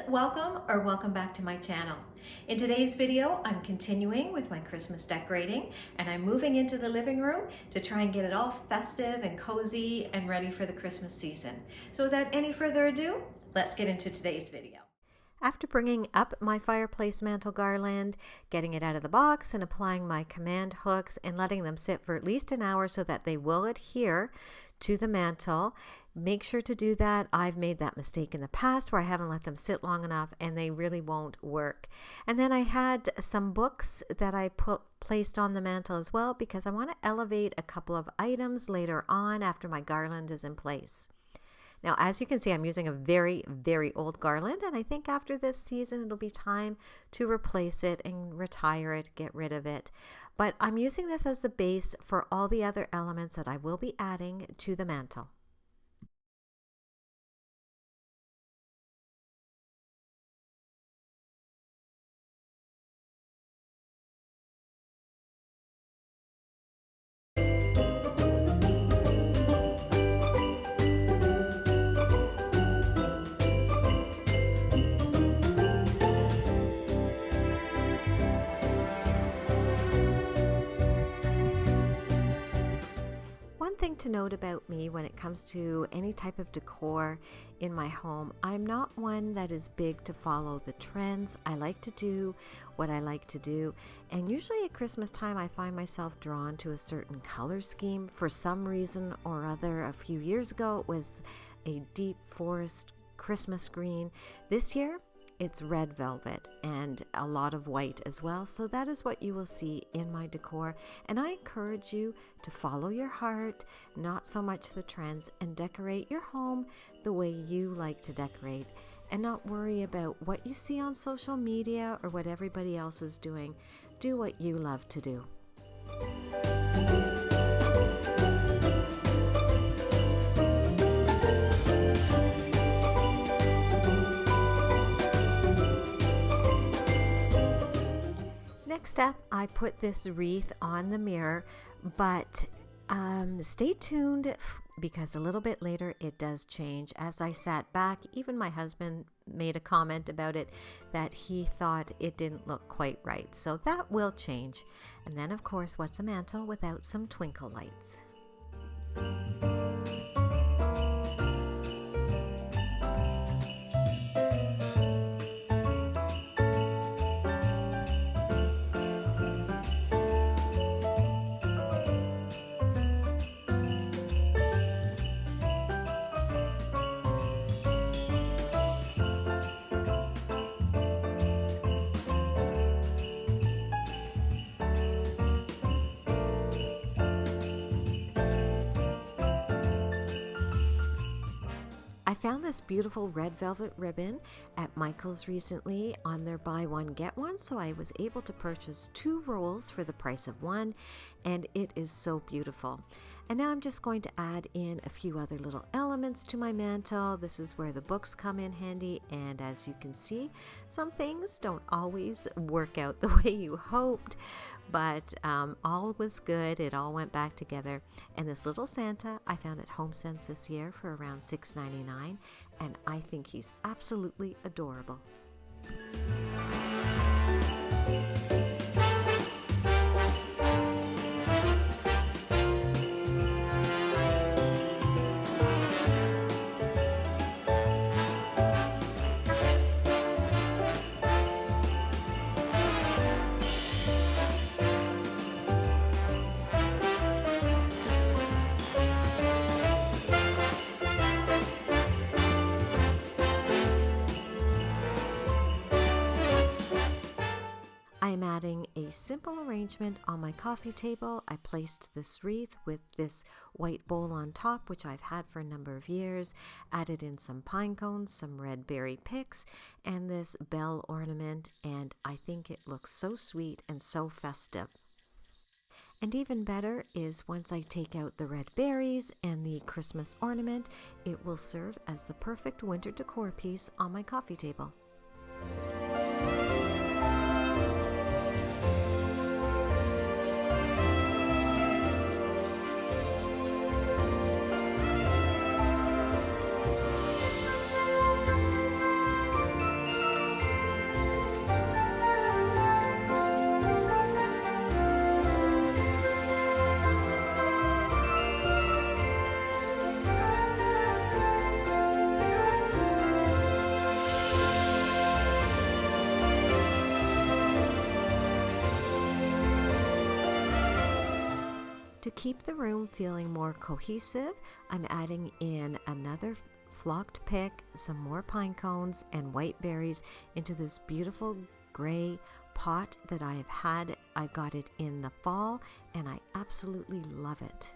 welcome back to my channel. In today's video, I'm continuing with my Christmas decorating and I'm moving into the living room to try and get it all festive and cozy and ready for the Christmas season. So without any further ado, let's get into today's video. After bringing up my fireplace mantle garland, getting it out of the box and applying my command hooks and letting them sit for at least an hour so that they will adhere to the mantle. Make sure to do that. I've made that mistake in the past where I haven't let them sit long enough and they really won't work. And then I had some books that I placed on the mantle as well because I want to elevate a couple of items later on after my garland is in place. Now, as you can see, I'm using a very, very old garland, and I think after this season, it'll be time to replace it and retire it, get rid of it. But I'm using this as the base for all the other elements that I will be adding to the mantle. One thing to note about me when it comes to any type of decor in my home, I'm not one that is big to follow the trends. I like to do what I like to do, and usually at Christmas time I find myself drawn to a certain color scheme for some reason or other. A few years ago it was a deep forest Christmas green. This year it's red velvet and a lot of white as well. So that is what you will see in my decor. And I encourage you to follow your heart, not so much the trends, and decorate your home the way you like to decorate and not worry about what you see on social media or what everybody else is doing. Do what you love to do. Next up, I put this wreath on the mirror, but stay tuned because a little bit later it does change. As I sat back, even my husband made a comment about it that he thought it didn't look quite right. So that will change. And then, of course, what's a mantle without some twinkle lights? I found this beautiful red velvet ribbon at Michael's recently on their buy one get one, so I was able to purchase 2 rolls for the price of 1, and it is so beautiful. And now I'm just going to add in a few other little elements to my mantle. This is where the books come in handy, and as you can see, some things don't always work out the way you hoped, but all was good. It all went back together. And this little Santa I found at HomeSense this year for around $6.99, and I think he's absolutely adorable. I'm adding a simple arrangement on my coffee table. I placed this wreath with this white bowl on top, which I've had for a number of years, added in some pine cones, some red berry picks, and this bell ornament, and I think it looks so sweet and so festive. And even better is once I take out the red berries and the Christmas ornament, it will serve as the perfect winter decor piece on my coffee table. To keep the room feeling more cohesive, I'm adding in another flocked pick, some more pine cones and white berries into this beautiful gray pot that I have had. I got it in the fall and I absolutely love it.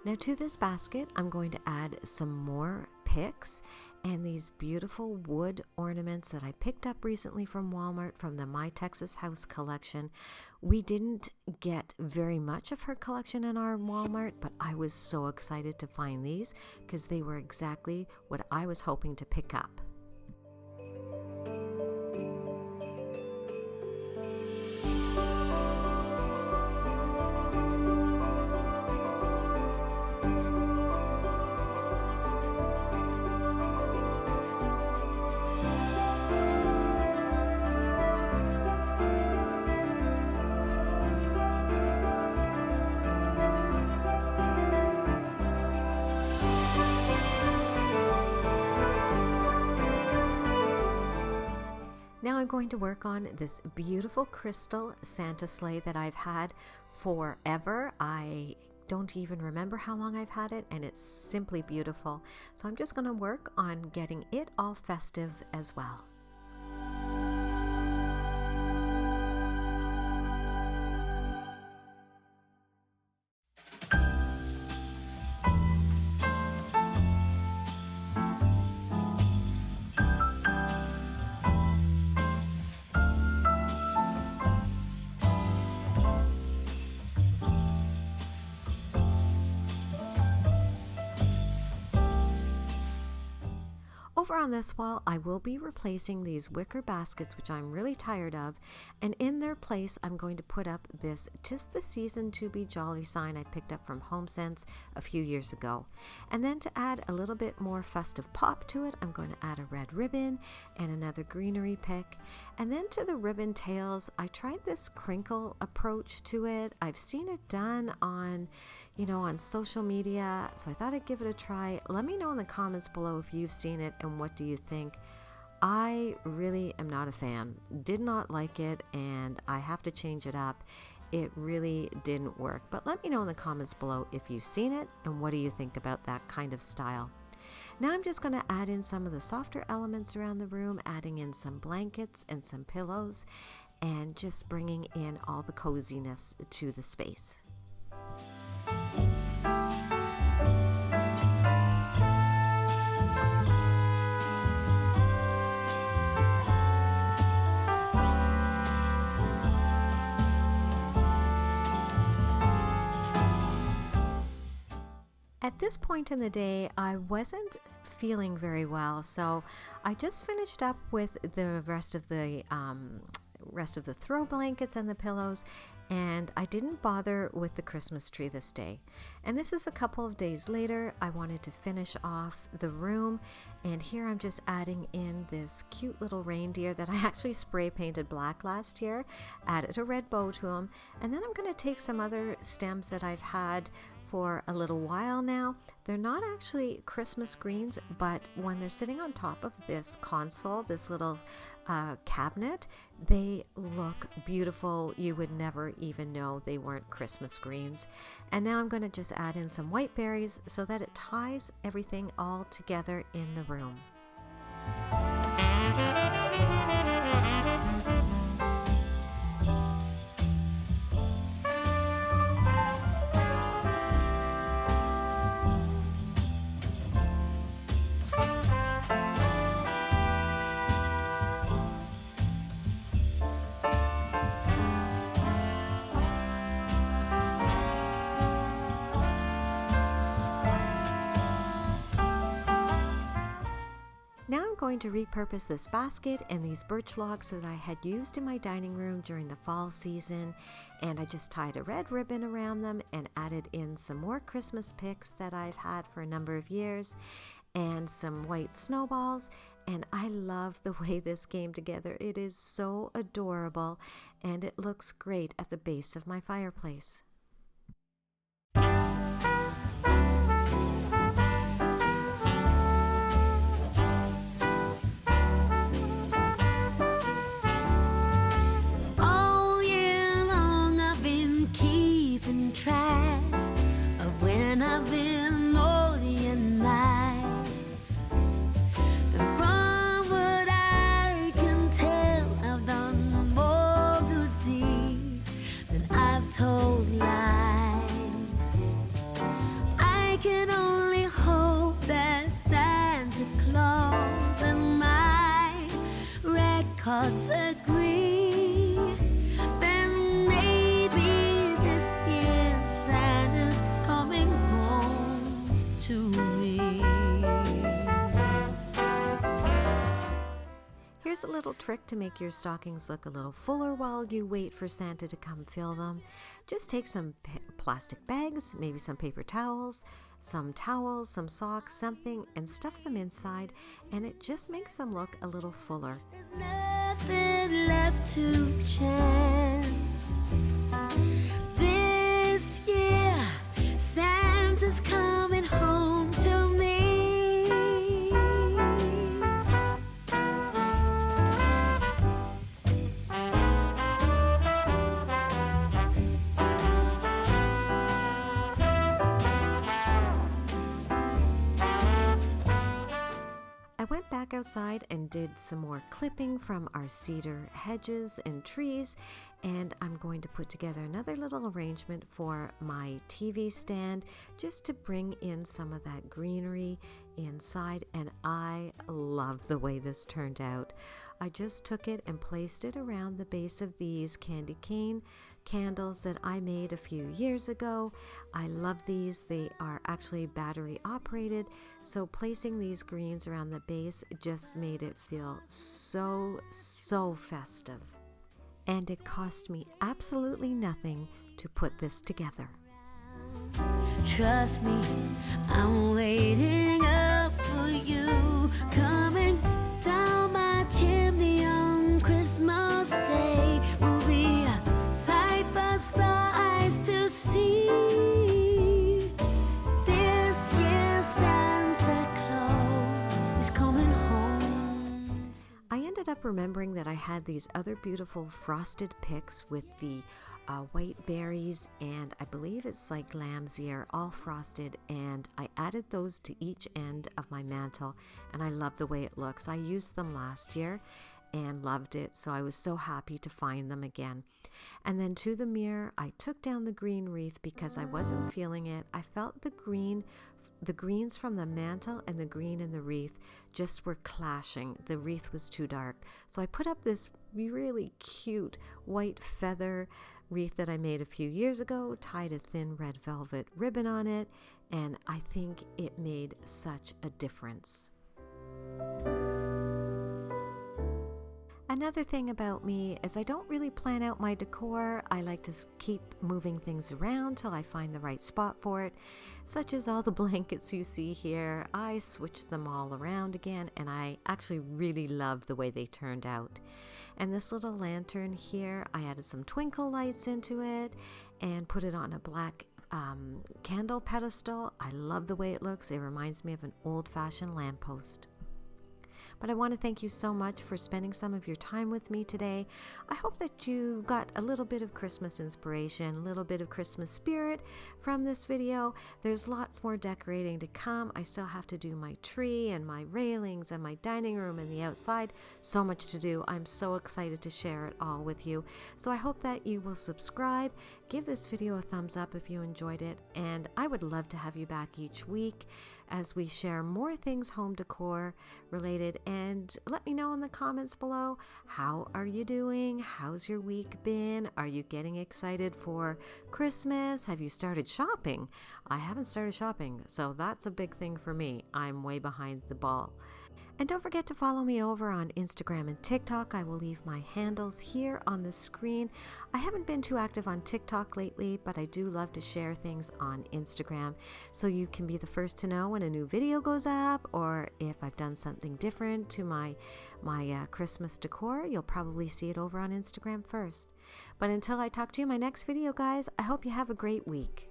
Now to this basket, I'm going to add some more picks and these beautiful wood ornaments that I picked up recently from Walmart from the My Texas House collection. We didn't get very much of her collection in our Walmart, but I was so excited to find these because they were exactly what I was hoping to pick up. Now I'm going to work on this beautiful crystal Santa sleigh that I've had forever. I don't even remember how long I've had it, and it's simply beautiful. So I'm just going to work on getting it all festive as well. Over on this wall, I will be replacing these wicker baskets, which I'm really tired of, and in their place, I'm going to put up this "'Tis the Season to Be Jolly" sign I picked up from HomeSense a few years ago. And then to add a little bit more festive pop to it, I'm going to add a red ribbon and another greenery pick. And then to the ribbon tails, I tried this crinkle approach to it. I've seen it done on social media, so I thought I'd give it a try. Let me know in the comments below if you've seen it and what do you think. I really am not a fan. Did not like it, and I have to change it up. It really didn't work. But let me know in the comments below if you've seen it and what do you think about that kind of style. Now I'm just going to add in some of the softer elements around the room, adding in some blankets and some pillows, and just bringing in all the coziness to the space. At this point in the day, I wasn't feeling very well, so I just finished up with the rest of the throw blankets and the pillows, and I didn't bother with the Christmas tree this day. And this is a couple of days later. I wanted to finish off the room, and here I'm just adding in this cute little reindeer that I actually spray painted black last year, added a red bow to them, and then I'm going to take some other stems that I've had for a little while now. They're not actually Christmas greens, but when they're sitting on top of this console, this little cabinet, they look beautiful. You would never even know they weren't Christmas greens. And now I'm going to just add in some white berries so that it ties everything all together in the room. going to repurpose this basket and these birch logs that I had used in my dining room during the fall season, and I just tied a red ribbon around them and added in some more Christmas picks that I've had for a number of years and some white snowballs, and I love the way this came together. It is so adorable and it looks great at the base of my fireplace. Told lies. I can only hope that Santa Claus and my records agree. Then maybe this year Santa's coming home to me. Here's a little trick to make your stockings look a little fuller while you wait for Santa to come fill them. Just take some plastic bags, maybe some paper towels, some socks, something, and stuff them inside, and it just makes them look a little fuller. There's nothing left to chance. This year, Santa's coming home to me. I went back outside and did some more clipping from our cedar hedges and trees, and I'm going to put together another little arrangement for my TV stand just to bring in some of that greenery inside, and I love the way this turned out. I just took it and placed it around the base of these candy cane candles that I made a few years ago. I love these. They are actually battery operated, so placing these greens around the base just made it feel so festive. And it cost me absolutely nothing to put this together. Trust me, I'm waiting up for you, coming down my chimney on Christmas Day. We'll be side by side to see this year Santa Claus is coming home. I ended up remembering that I had these other beautiful frosted picks with the white berries, and I believe it's like lamb's ear, all frosted, and I added those to each end of my mantle, and I love the way it looks. I used them last year and loved it, so I was so happy to find them again. And then to the mirror, I took down the green wreath because I wasn't feeling it. I felt the greens from the mantle and the green in the wreath just were clashing. The wreath was too dark. So I put up this really cute white feather wreath that I made a few years ago, tied a thin red velvet ribbon on it, and I think it made such a difference. Another thing about me is I don't really plan out my decor. I like to keep moving things around till I find the right spot for it, such as all the blankets you see here. I switched them all around again, and I actually really love the way they turned out. And this little lantern here, I added some twinkle lights into it and put it on a black candle pedestal. I love the way it looks. It reminds me of an old-fashioned lamppost. But I want to thank you so much for spending some of your time with me today. I hope that you got a little bit of Christmas inspiration, a little bit of Christmas spirit from this video. There's lots more decorating to come. I still have to do my tree and my railings and my dining room and the outside. So much to do. I'm so excited to share it all with you. So I hope that you will subscribe, give this video a thumbs up if you enjoyed it, and I would love to have you back each week as we share more things home decor related. And let me know in the comments below, how are you doing? How's your week been? Are you getting excited for Christmas? Have you started shopping? I haven't started shopping, so that's a big thing for me. I'm way behind the ball. And don't forget to follow me over on Instagram and TikTok. I will leave my handles here on the screen. I haven't been too active on TikTok lately, but I do love to share things on Instagram, so you can be the first to know when a new video goes up, or if I've done something different to my Christmas decor. You'll probably see it over on Instagram first. But until I talk to you in my next video, guys, I hope you have a great week.